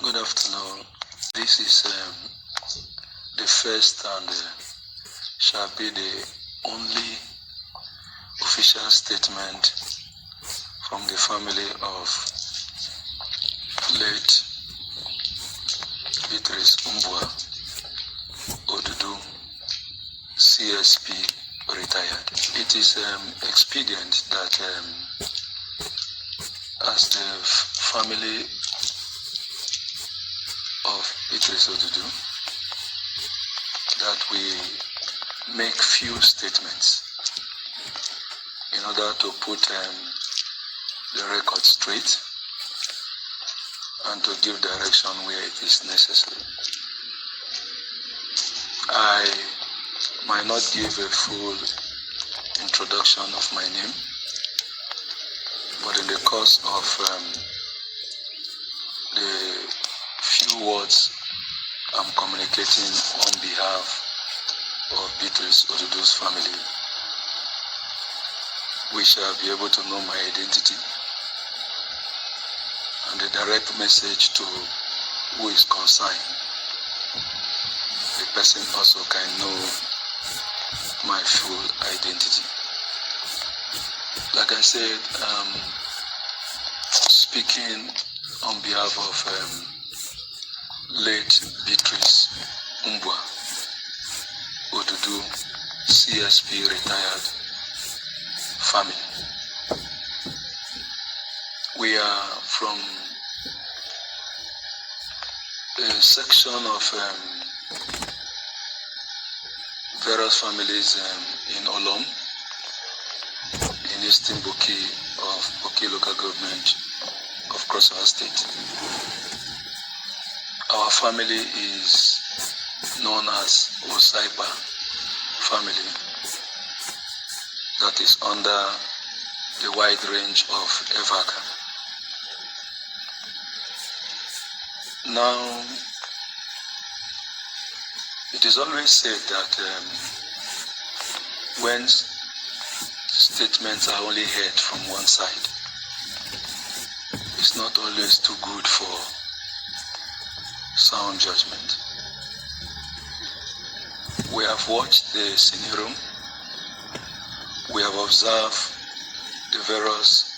Good afternoon. This is the first and shall be the only official statement from the family of late Beatrice Umbua Odudu, CSP, retired. It is expedient that as the family of Beatrice Odudu, that we make few statements in order to put the record straight and to give direction where it is necessary. I might not give a full introduction of my name, but in the course of the few words I'm communicating on behalf of Beatrice Odudu's family, we shall be able to know my identity, and the direct message to who is concerned, the person also can know my full identity. Like I said, speaking on behalf of late Beatrice Umbua Odudu, CSP, retired family. We are from a section of various families in Olom, in Eastern Boki of Boki local government of Cross River State. Our family is known as Osaiba family, that is under the wide range of Evaka. Now, it is always said that when statements are only heard from one side, it's not always too good for sound judgment. We have watched the cine room. We have observed the various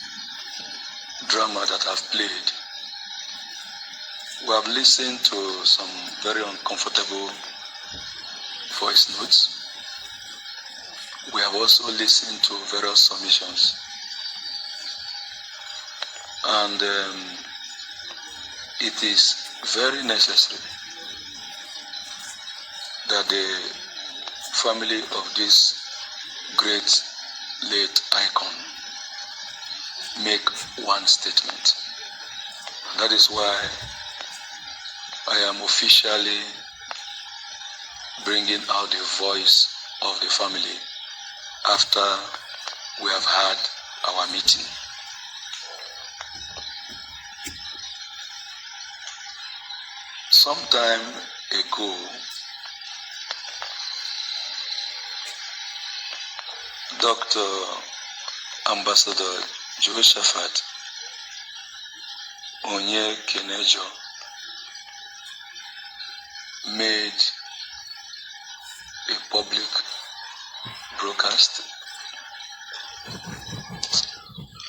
drama that have played. We have listened to some very uncomfortable voice notes. We have also listened to various submissions. And it is very necessary that the family of this great late icon make one statement. That is why I am officially bringing out the voice of the family after we have had our meeting. Some time ago, Dr. Ambassador Jehoshaphat Onye Kenejo made a public broadcast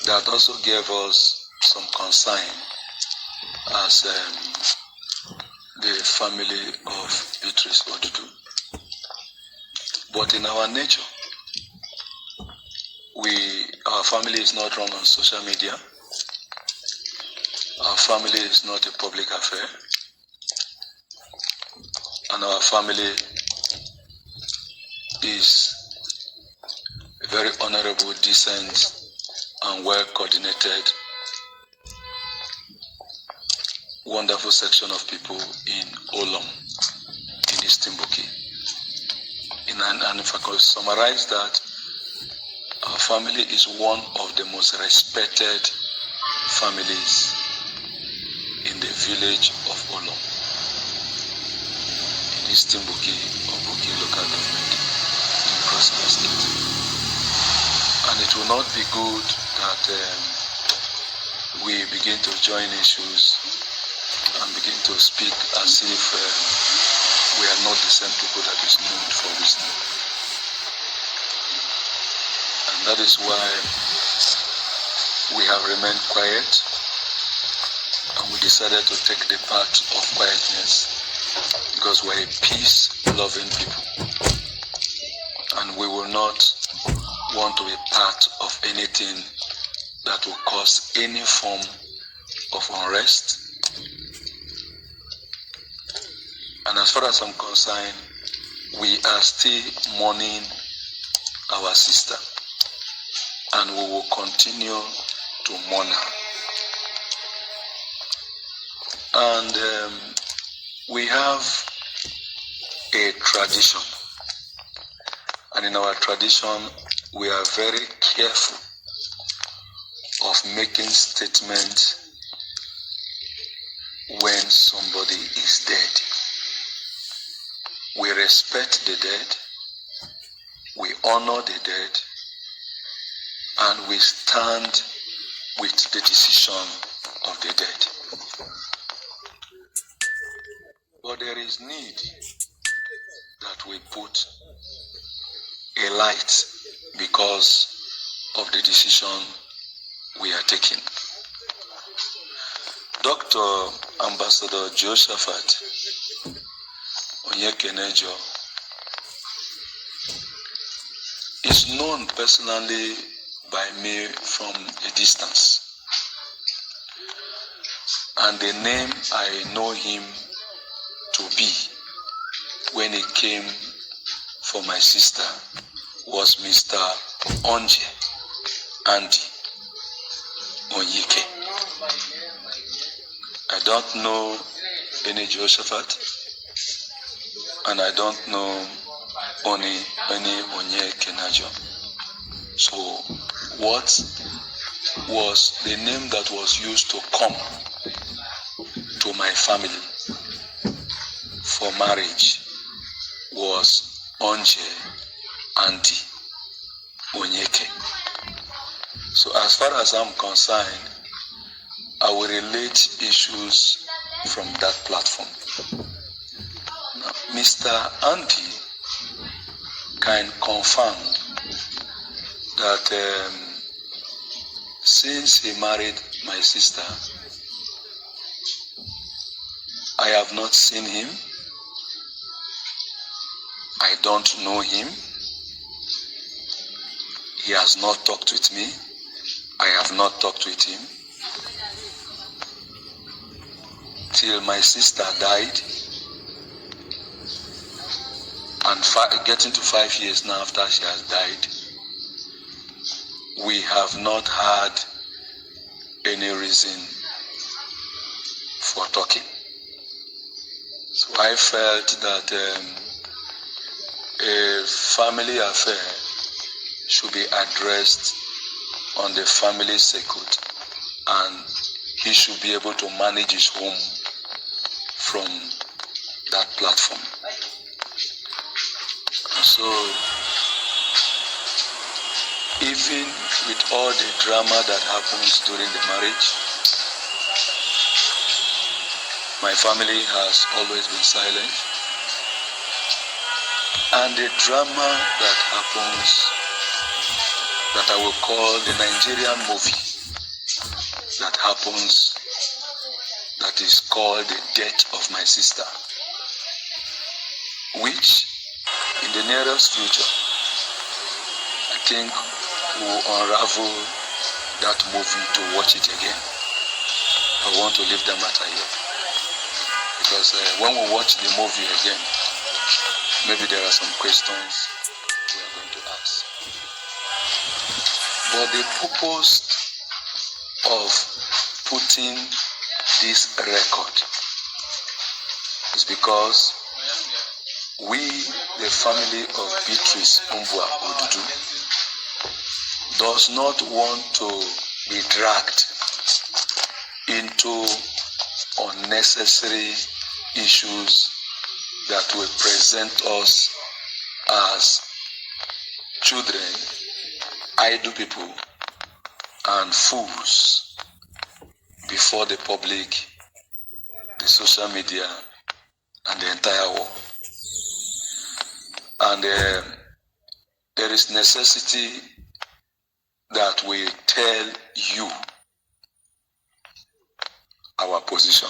that also gave us some concern as the family of Beatrice Odudu. But in our nature, our family is not run on social media. Our family is not a public affair. And our family is a very honorable, decent, and well-coordinated, wonderful section of people in Olom, in Eastern Boki. And if I could summarize that, our family is one of the most respected families in the village of Olom, in Eastern Boki or Boki local government in Cross River State. And it will not be good that we begin to join issues and begin to speak as if we are not the same people that is known for wisdom. And that is why we have remained quiet, and we decided to take the path of quietness because we're a peace-loving people, and we will not want to be part of anything that will cause any form of unrest. And as far as I'm concerned, we are still mourning our sister, and we will continue to mourn her. And we have a tradition, and in our tradition, we are very careful of making statements when somebody is dead. We respect the dead, we honor the dead, and we stand with the decision of the dead. But there is need that we put a light because of the decision we are taking. Dr. Ambassador Josephat Onyekenejo is known personally by me from a distance, and the name I know him to be when he came for my sister was Mr. Onje Andy Onyike. I don't know any Josephat, and I don't know any Onyekenejo. So what was the name that was used to come to my family for marriage was Onje Andy Onyeke. So as far as I'm concerned, I will relate issues from that platform. Now, Mr. Andy can confirm that since he married my sister, I have not seen him. I don't know him. He has not talked with me. I have not talked with him. Till my sister died, and getting to 5 years now after she has died, we have not had any reason for talking. So I felt that a family affair should be addressed on the family circuit, and he should be able to manage his home from that platform. So, even with all the drama that happens during the marriage, my family has always been silent. And the drama that happens, that I will call the Nigerian movie, that happens, that is called the death of my sister, which in the nearest future, I think we will unravel that movie to watch it again. I want to leave that matter here, because when we watch the movie again, maybe there are some questions we are going to ask. But the purpose of putting this record is because we, the family of Beatrice Umbua Odudu, does not want to be dragged into unnecessary issues that will present us as children, idle people, and fools before the public the social media, and the entire world. And there is necessity that we tell you our position.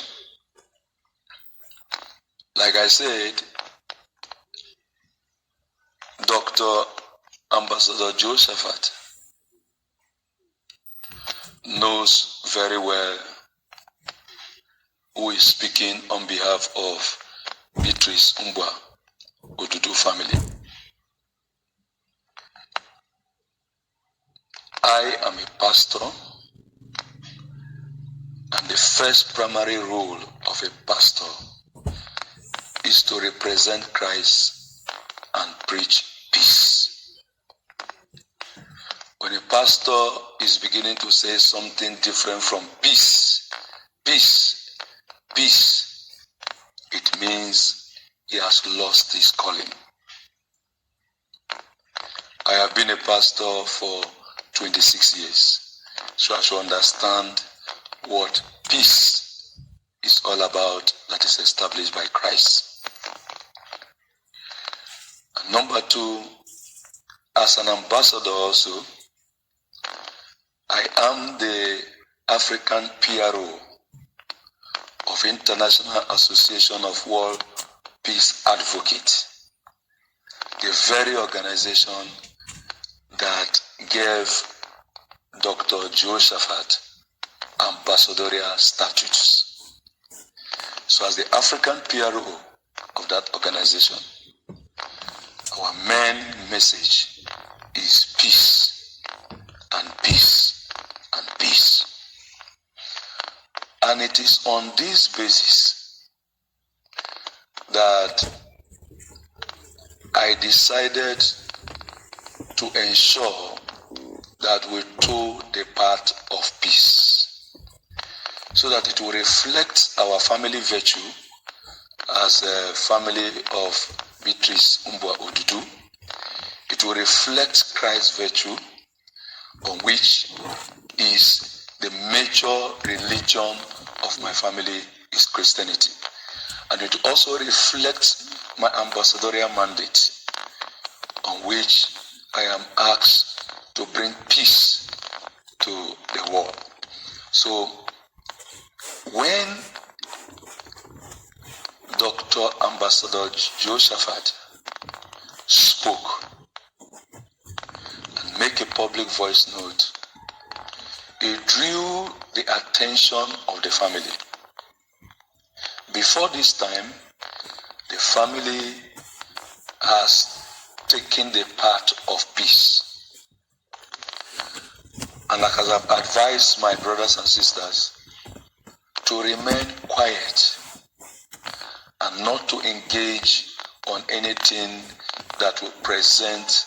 Like I said, Dr. Ambassador Josephat knows very well who is speaking on behalf of Beatrice Umbwa Odudu family. I am a pastor, and the first primary role of a pastor is to represent Christ and preach peace. When a pastor is beginning to say something different from peace, peace, peace, it means he has lost his calling. I have been a pastor for 26 years, so I should understand what peace is all about that is established by Christ. And number two, as an ambassador also, I am the African PRO of International Association of World Peace Advocates, the very organization that gave Dr. Josephat ambassadorial status. So as the African PRO of that organization, our main message is peace and peace and peace. And it is on this basis that I decided to ensure that we toe the path of peace, so that it will reflect our family virtue as a family of Beatrice Umbwa Odudu. It will reflect Christ's virtue, on which is the major religion of my family is Christianity. And it also reflects my ambassadorial mandate, on which I am asked to bring peace to the world. So when Dr. Ambassador Josephat spoke and make a public voice note, he drew the attention of the family. Before this time, the family has taken the path of peace. And like as I've advised my brothers and sisters to remain quiet and not to engage on anything that will present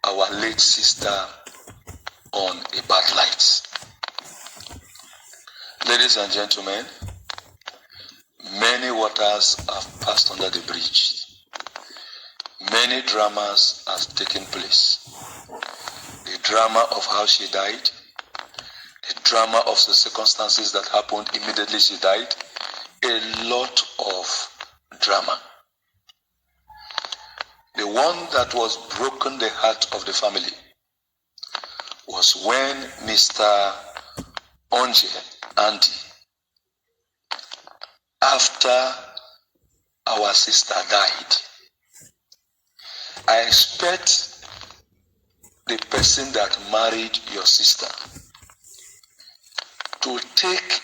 our late sister on a bad light. Ladies and gentlemen, many waters have passed under the bridge. Many dramas have taken place. The drama of how she died, the drama of the circumstances that happened immediately she died, a lot of drama. The one that was broken the heart of the family was when Mr. Onje Andy, after our sister died, I expect the person that married your sister to take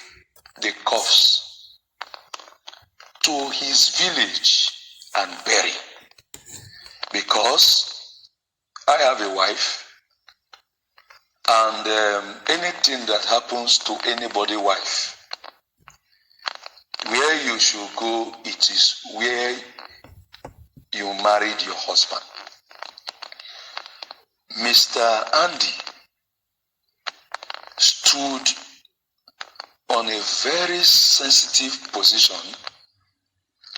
the corpse to his village and bury. Because I have a wife, and anything that happens to anybody's wife, where you should go, it is where you married your husband. Mr. Andy stood on a very sensitive position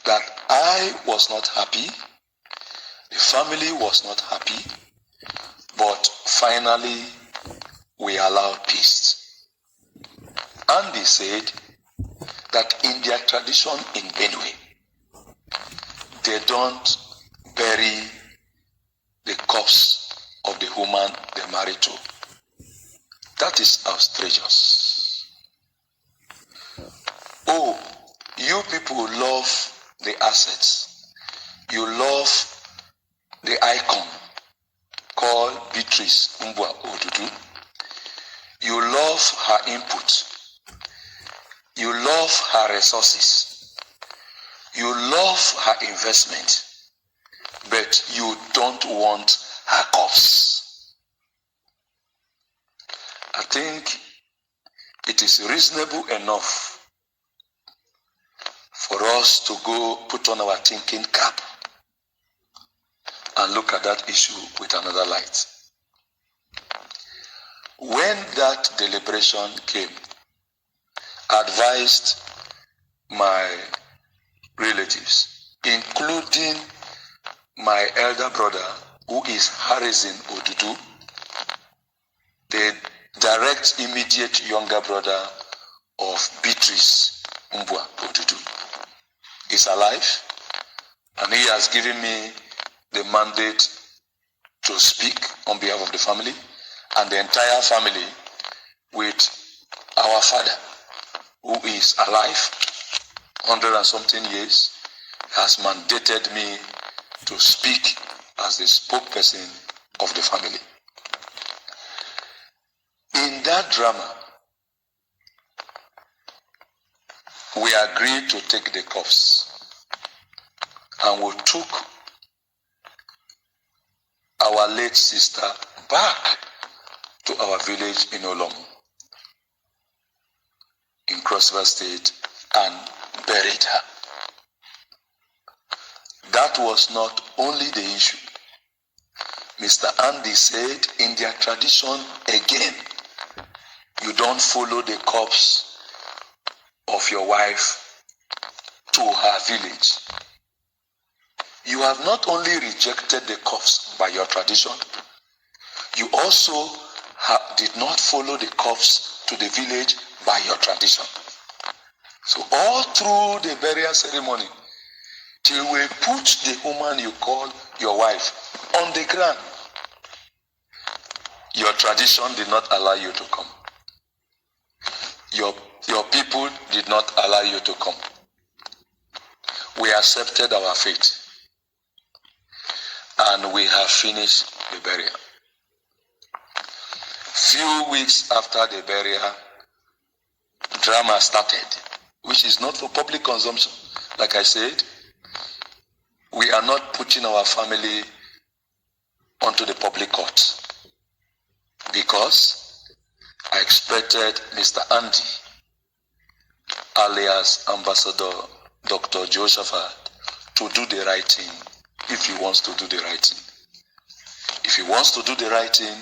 that I was not happy, the family was not happy, but finally we allowed peace. Andy said that in their tradition in Benue, they don't bury the corpse of the woman they married to. That is outrageous. Oh, you people love the assets. You love the icon called Beatrice Mbwa Odudu. You love her input. You love her resources. You love her investment. But you don't want her corpse. I think it is reasonable enough for us to go put on our thinking cap and look at that issue with another light. When that deliberation came, I advised my relatives, including my elder brother, who is Harrison Odudu, the direct immediate younger brother of Beatrice Mbwa Odudu. He's alive, and he has given me the mandate to speak on behalf of the family and the entire family with our father, who is alive, 100 and something years, has mandated me to speak as the spokesperson of the family. In that drama, we agreed to take the corpse, and we took our late sister back to our village in Olomu, in Cross River State, and buried her. That was not only the issue. Mr. Andy said, in their tradition, again, you don't follow the corpse of your wife to her village. You have not only rejected the corpse by your tradition, you also did not follow the corpse to the village by your tradition. So all through the burial ceremony, till we put the woman you call your wife on the ground, your tradition did not allow you to come. Your people did not allow you to come. We accepted our fate, and we have finished the burial. Few weeks after the burial, drama started, which is not for public consumption. Like I said, we are not putting our family onto the public court, because I expected Mr. Andy, alias Ambassador Dr. Jehoshaphat, to do the right thing if he wants to do the right thing. If he wants to do the right thing,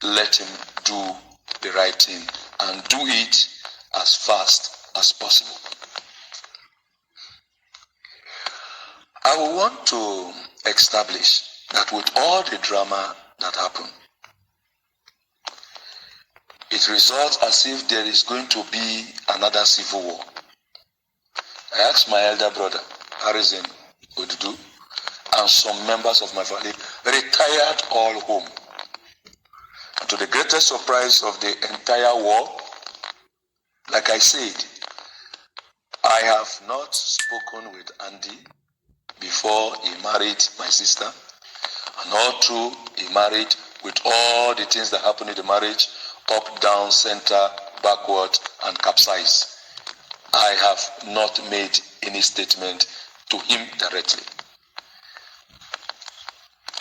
let him do the right thing and do it as fast as possible. I want to establish that with all the drama that happened, it results as if there is going to be another civil war. I asked my elder brother, Harrison Odudu, and some members of my family, retired all home. And to the greatest surprise of the entire war, like I said, I have not spoken with Andy before he married my sister, and all through he married, with all the things that happened in the marriage, up, down, center, backward, and capsize, I have not made any statement to him directly.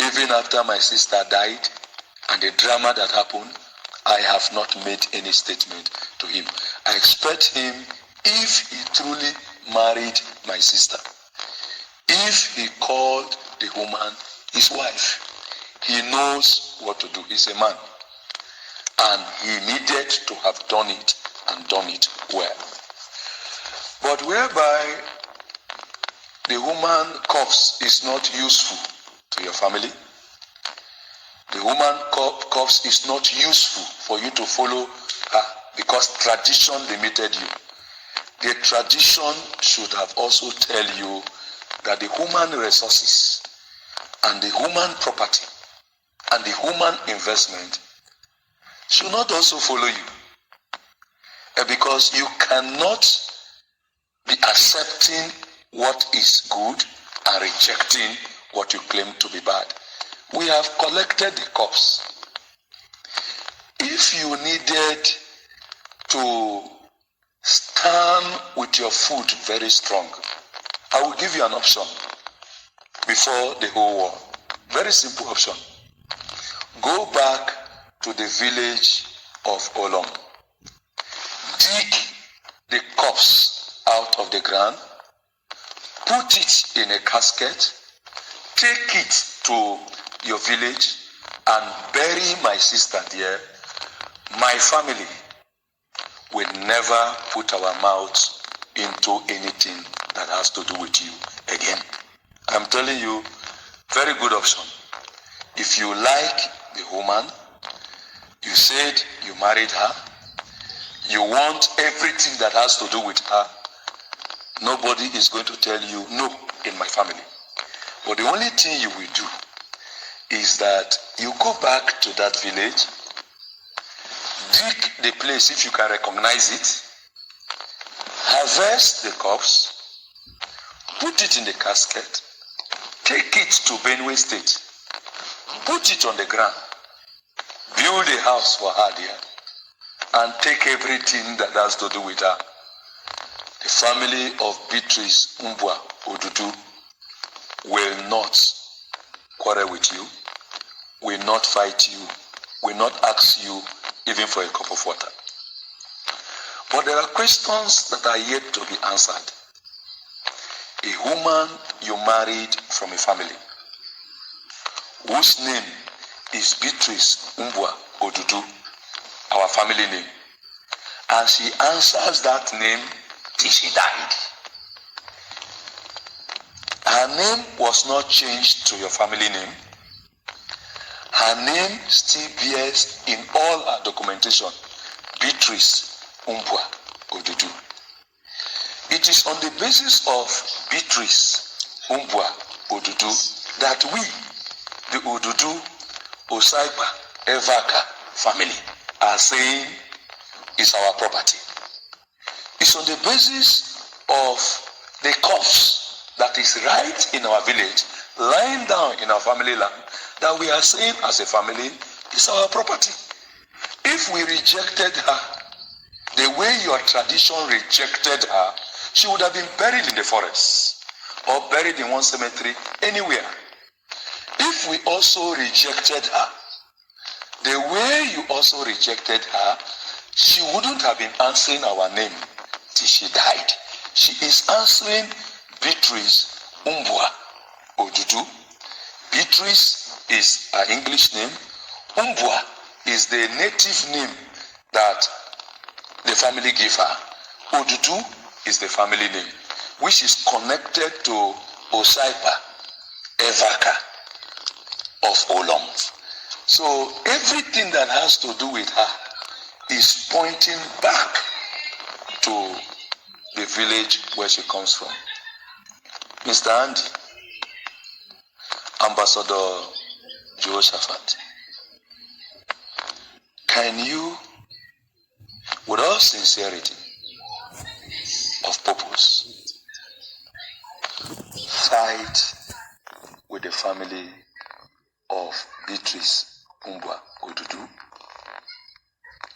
Even after my sister died and the drama that happened, I have not made any statement to him. I expect him, if he truly married my sister, if he called the woman his wife, he knows what to do. He's a man. And he needed to have done it, and done it well. But whereby the woman corpse is not useful to your family, the woman corpse is not useful for you to follow her because tradition limited you. the tradition should have also tell you that the human resources and the human property and the human investment should not also follow you. Because you cannot be accepting what is good and rejecting what you claim to be bad. We have collected the corpse. If you needed to stand with your foot very strong, I will give you an option before the whole war. Very simple option. Go back to the village of Olom. Dig the corpse out of the ground. Put it in a casket. Take it to your village and bury my sister there. My family will never put our mouths into anything that has to do with you again. I'm telling you, very good option. If you like the woman, you said you married her, you want everything that has to do with her, nobody is going to tell you no in my family. But the only thing you will do is that you go back to that village, dig the place if you can recognize it, harvest the corpse, put it in the casket, take it to Benue State, put it on the ground, build a house for her there, and take everything that has to do with her. The family of Beatrice Umbua Odudu will not quarrel with you, will not fight you, will not ask you even for a cup of water. But there are questions that are yet to be answered. A woman you married from a family whose name is Beatrice Umbua Odudu, our family name, and she answers that name till she died. Her name was not changed to your family name. Her name still bears in all her documentation Beatrice Umbua Odudu. It is on the basis of Beatrice Umbua Odudu that we, the Odudu, Osaipa, Evaka family, are saying is our property. It's on the basis of the corpse that is right in our village, lying down in our family land, that we are saying as a family is our property. If we rejected her the way your tradition rejected her, she would have been buried in the forest or buried in one cemetery anywhere. If we also rejected her the way you also rejected her, she wouldn't have been answering our name till she died. She is answering Beatrice Umbua Odudu. Beatrice is her English name. Umbua is the native name that the family gave her. Odudu is the family name, which is connected to Osaipa Evaka of Olom. So everything that has to do with her is pointing back to the village where she comes from. Mr. Andy, Ambassador Jehoshaphat, can you, with all sincerity of purpose, fight with the family of Beatrice Umbua Odudu?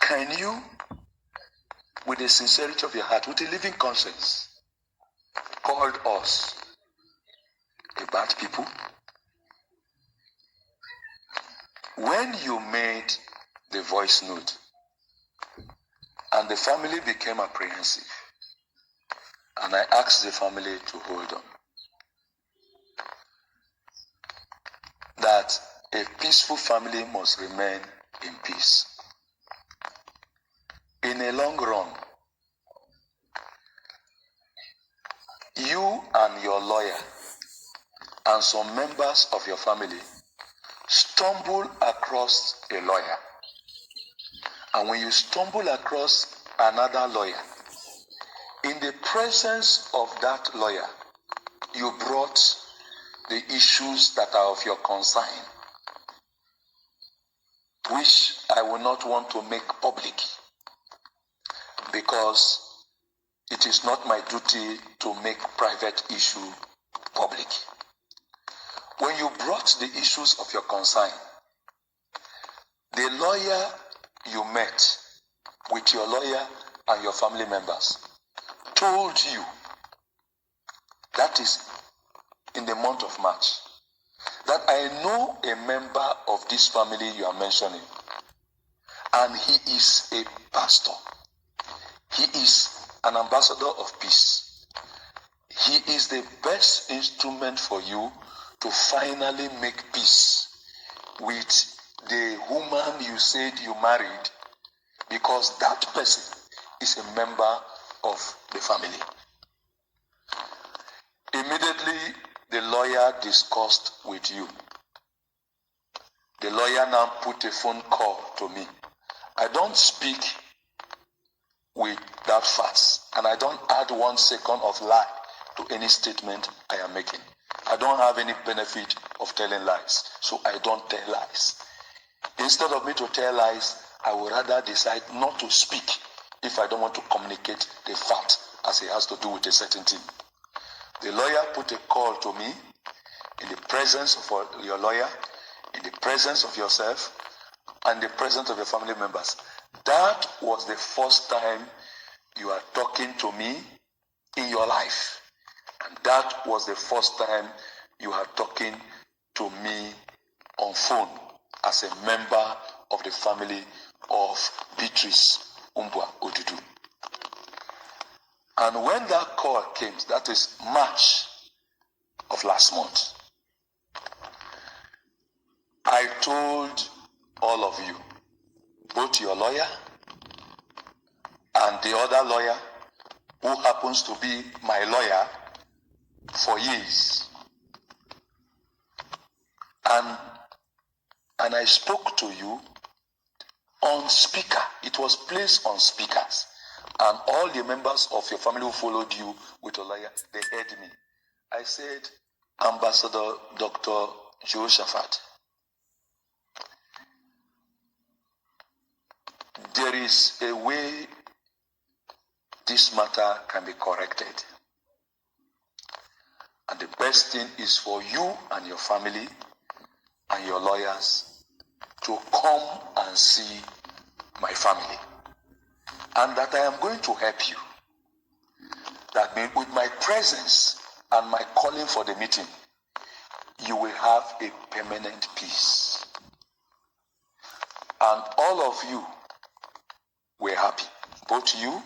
Can you, with the sincerity of your heart, with a living conscience, call us a bad people? When you made the voice note and the family became apprehensive, and I asked the family to hold on, that a peaceful family must remain in peace. In a long run, you and your lawyer and some members of your family stumble across a lawyer. And when you stumble across another lawyer, in the the presence of that lawyer, you brought the issues that are of your concern, which I will not want to make public, because it is not my duty to make private issue public. When you brought the issues of your concern, the lawyer you met with your lawyer and your family members told you, that is in the month of March, that I know a member of this family you are mentioning, and he is a pastor. He is an ambassador of peace. He is the best instrument for you to finally make peace with the woman you said you married, because that person is a member of the family. Immediately, the lawyer discussed with you. The lawyer now put a phone call to me. I don't speak with that fast, and I don't add 1 second of lie to any statement I am making. I don't have any benefit of telling lies, so I don't tell lies. Instead of me to tell lies, I would rather decide not to speak if I don't want to communicate the fact as it has to do with a certain thing. The lawyer put a call to me in the presence of your lawyer, in the presence of yourself, and the presence of your family members. That was the first time you are talking to me in your life. And that was the first time you are talking to me on phone as a member of the family of Beatrice Umbua Odudu. And when that call came, that is March of last month, I told all of you, both your lawyer and the other lawyer, who happens to be my lawyer for years, and I spoke to you on speaker. It was placed on speakers, and all the members of your family who followed you with a lawyer, they heard me. I said, Ambassador Dr. Jehoshaphat, there is a way this matter can be corrected. And the best thing is for you and your family and your lawyers to come and see my family. And that I am going to help you. That with my presence and my calling for the meeting, you will have a permanent peace. And all of you were happy. Both you,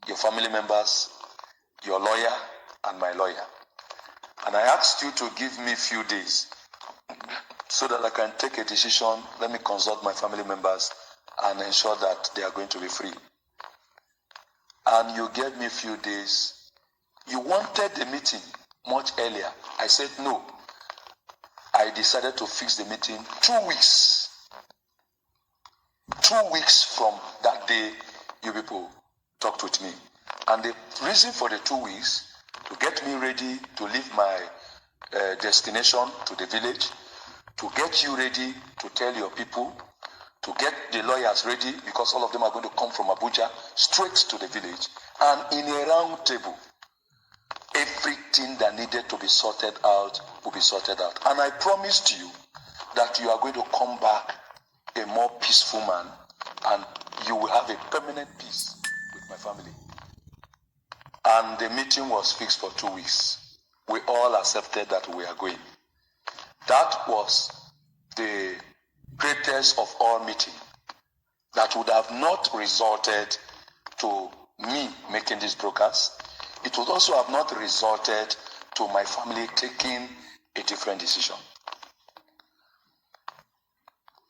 your family members, your lawyer, and my lawyer. And I asked you to give me a few days so that I can take a decision. Let me consult my family members and ensure that they are going to be free. And you gave me a few days. You wanted the meeting much earlier. I said no. I decided to fix the meeting 2 weeks. 2 weeks from that day you people talked with me. And the reason for the 2 weeks, to get me ready to leave my destination to the village, to get you ready to tell your people, to get the lawyers ready, because all of them are going to come from Abuja straight to the village, and in a round table, everything that needed to be sorted out will be sorted out. And I promised you that you are going to come back a more peaceful man, and you will have a permanent peace with my family. And the meeting was fixed for 2 weeks. We all accepted that we are going. That was the greatest of all meetings that would have not resulted to me making this broadcast. It would also have not resulted to my family taking a different decision.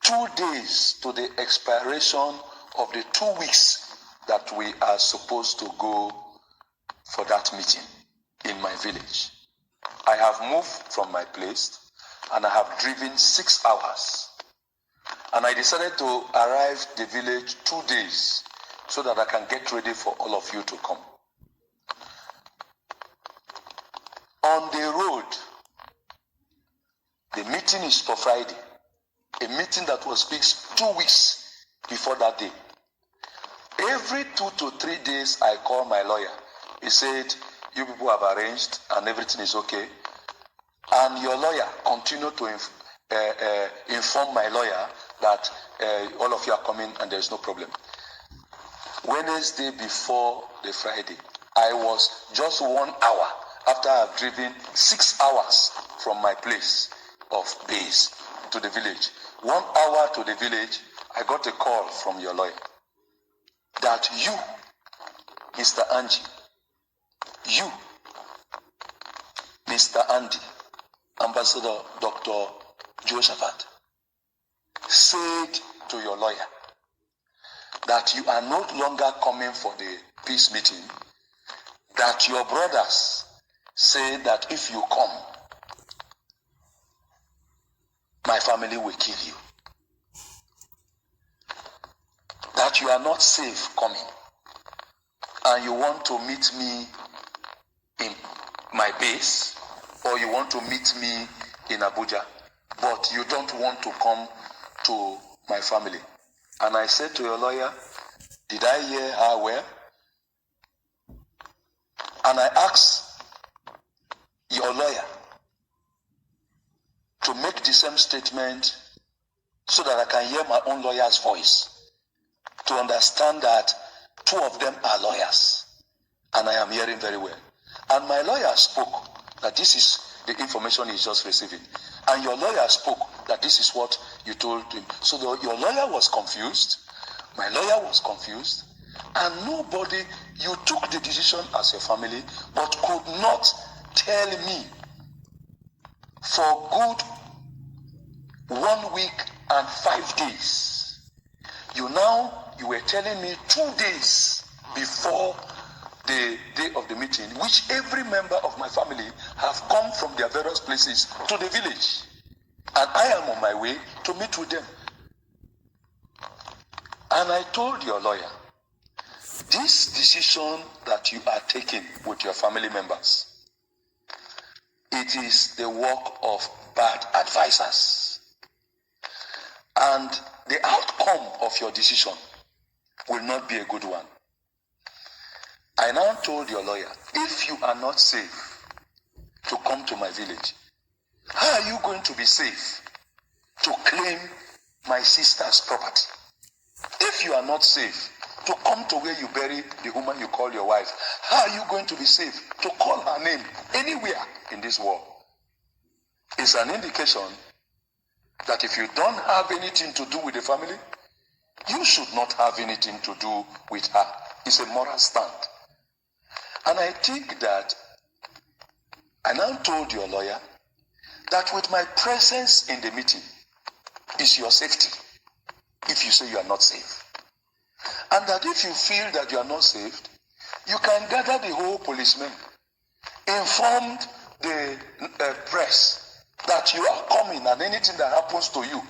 2 days to the expiration of the 2 weeks that we are supposed to go for that meeting in my village, I have moved from my place and I have driven 6 hours. And I decided to arrive the village 2 days so that I can get ready for all of you to come. On the road, the meeting is for Friday. A meeting that was fixed 2 weeks before that day. Every 2 to 3 days, I call my lawyer. He said, you people have arranged and everything is okay. And your lawyer continued to inform my lawyer that all of you are coming and there's no problem. Wednesday before the Friday, I was just 1 hour after I've driven 6 hours from my place of base to the village. 1 hour to the village, I got a call from your lawyer that you, Mr. Angie, you, Mr. Andy, Ambassador Dr. Josephat, said to your lawyer that you are no longer coming for the peace meeting, that your brothers say that if you come, my family will kill you. That you are not safe coming. And you want to meet me in my base, or you want to meet me in Abuja, but you don't want to come to my family. And I said to your lawyer, did I hear her well? And I asked your lawyer to make the same statement so that I can hear my own lawyer's voice, to understand that 2 of them are lawyers, and I am hearing very well. And my lawyer spoke that this is the information he's just receiving. And your lawyer spoke that this is what you told him. So your lawyer was confused, my lawyer was confused, and nobody, you took the decision as your family, but could not tell me for good 1 week and 5 days. You were telling me 2 days before the day of the meeting, which every member of my family have come from their various places to the village. And I am on my way to meet with them. And I told your lawyer, this decision that you are taking with your family members, it is the work of bad advisors. And the outcome of your decision will not be a good one. I now told your lawyer, if you are not safe to come to my village, how are you going to be safe to claim my sister's property? If you are not safe to come to where you bury the woman you call your wife, how are you going to be safe to call her name anywhere in this world? It's an indication that if you don't have anything to do with the family, you should not have anything to do with her. It's a moral stand. And I think that I now told your lawyer that with my presence in the meeting is your safety if you say you are not safe. And that if you feel that you are not safe, you can gather the whole policemen, inform the press that you are coming, and anything that happens to you,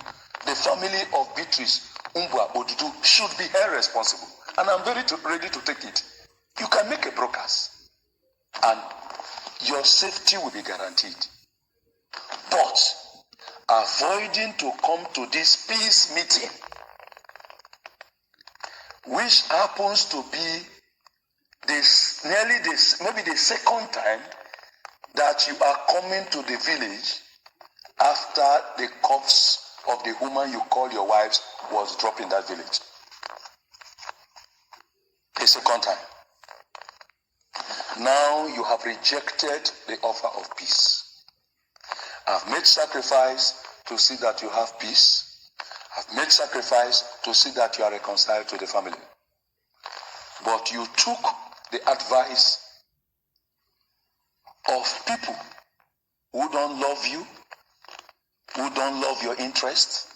the family of Beatrice Umbwa Odudu should be held responsible. And I'm very ready to take it. You can make a broadcast and your safety will be guaranteed. But avoiding to come to this peace meeting, which happens to be maybe the second time that you are coming to the village after the corpse of the woman you call your wives was dropped in that village. The second time. Now you have rejected the offer of peace. I've made sacrifice to see that you have peace. I've made sacrifice to see that you are reconciled to the family. But you took the advice of people who don't love you, who don't love your interests,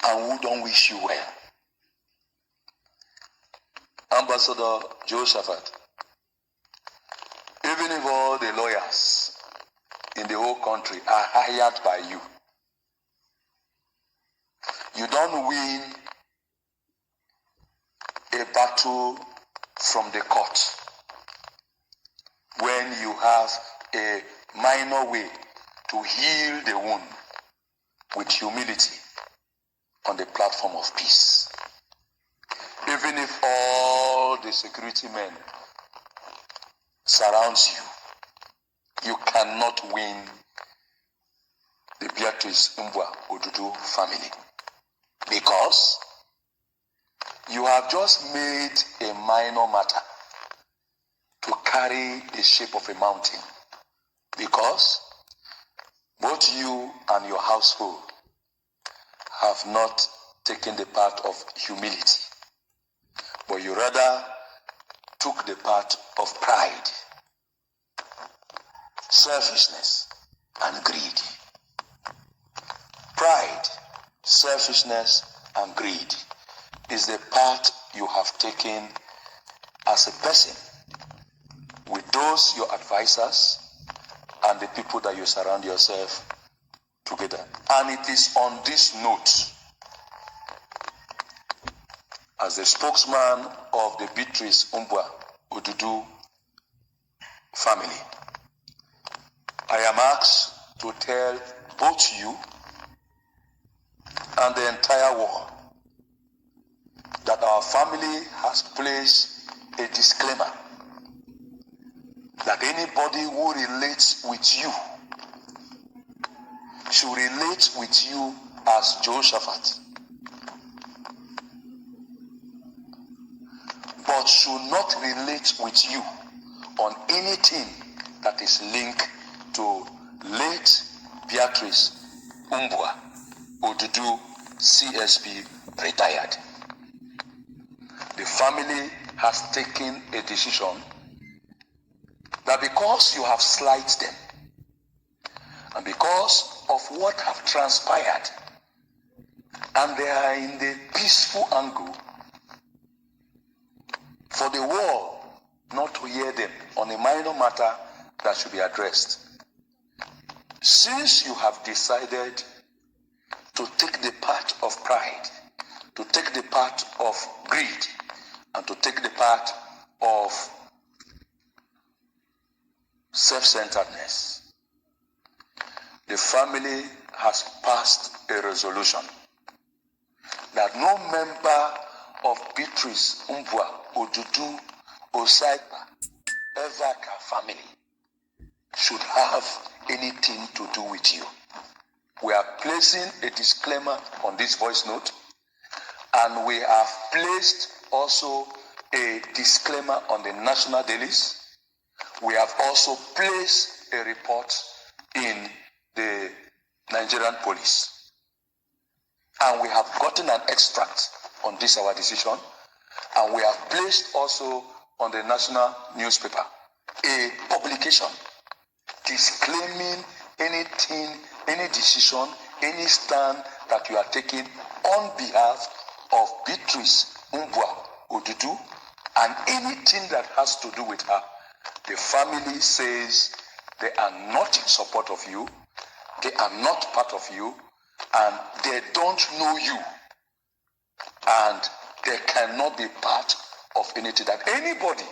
and who don't wish you well. Ambassador Josephat, even if all the lawyers in the whole country are hired by you, you don't win a battle from the court when you have a minor way to heal the wound with humility on the platform of peace. Even if all the security men surrounds you, you cannot win the Beatrice Mbwa Odudu family, because you have just made a minor matter to carry the shape of a mountain, because both you and your household have not taken the path of humility, but you rather took the path of pride, selfishness, and greed. Pride, selfishness, and greed is the path you have taken as a person with those your advisors and the people that you surround yourself together. And it is on this note, as the spokesman of the Beatrice Mbwa Odudu family, I am asked to tell both you and the entire world that our family has placed a disclaimer that anybody who relates with you should relate with you as Jehoshaphat, but should not relate with you on anything that is linked to late Beatrice Mbwa Odudu CSP retired. The family has taken a decision that because you have slighted them and because of what have transpired, and they are in the peaceful angle for the world not to hear them on a minor matter that should be addressed. Since you have decided to take the path of pride, to take the path of greed, and to take the path of self-centeredness, the family has passed a resolution that no member of Beatrice Mbwa Odudu Osaipa Evaka family should have anything to do with you. We are placing a disclaimer on this voice note, and we have placed also a disclaimer on the national dailies. We have also placed a report in the Nigerian police, and we have gotten an extract on this our decision, and we have placed also on the national newspaper a publication disclaiming anything, any decision, any stand that you are taking on behalf of Beatrice Mbwa Odudu and anything that has to do with her. The family says they are not in support of you, they are not part of you, and they don't know you, and they cannot be part of anything that anybody,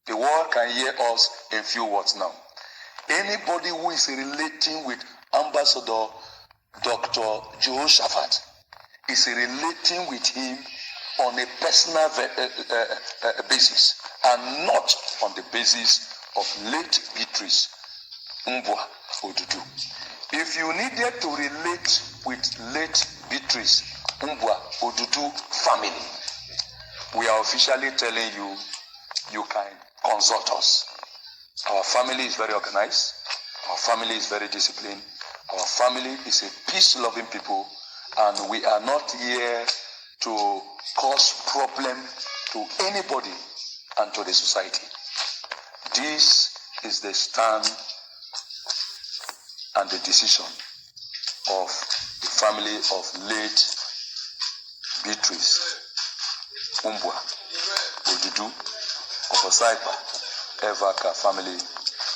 the world can hear us in few words now. Anybody who is relating with Ambassador Dr. Jehoshaphat is relating with him on a personal basis and not on the basis of late Beatrice Mbwa Odudu. If you needed to relate with late Beatrice Mbwa Odudu family, we are officially telling you, you can consult us. Our family is very organized. Our family is very disciplined. Our family is a peace-loving people, and we are not here to cause problem to anybody and to the society. This is the stand and the decision of the family of late Beatrice Mbwa Odudu of Osaipa Evaka family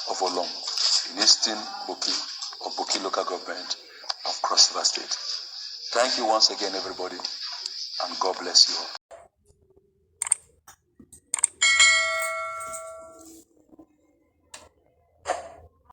of Olong in Eastern Boki of Boki local government of Cross River State. Thank you once again, everybody, and God bless you all.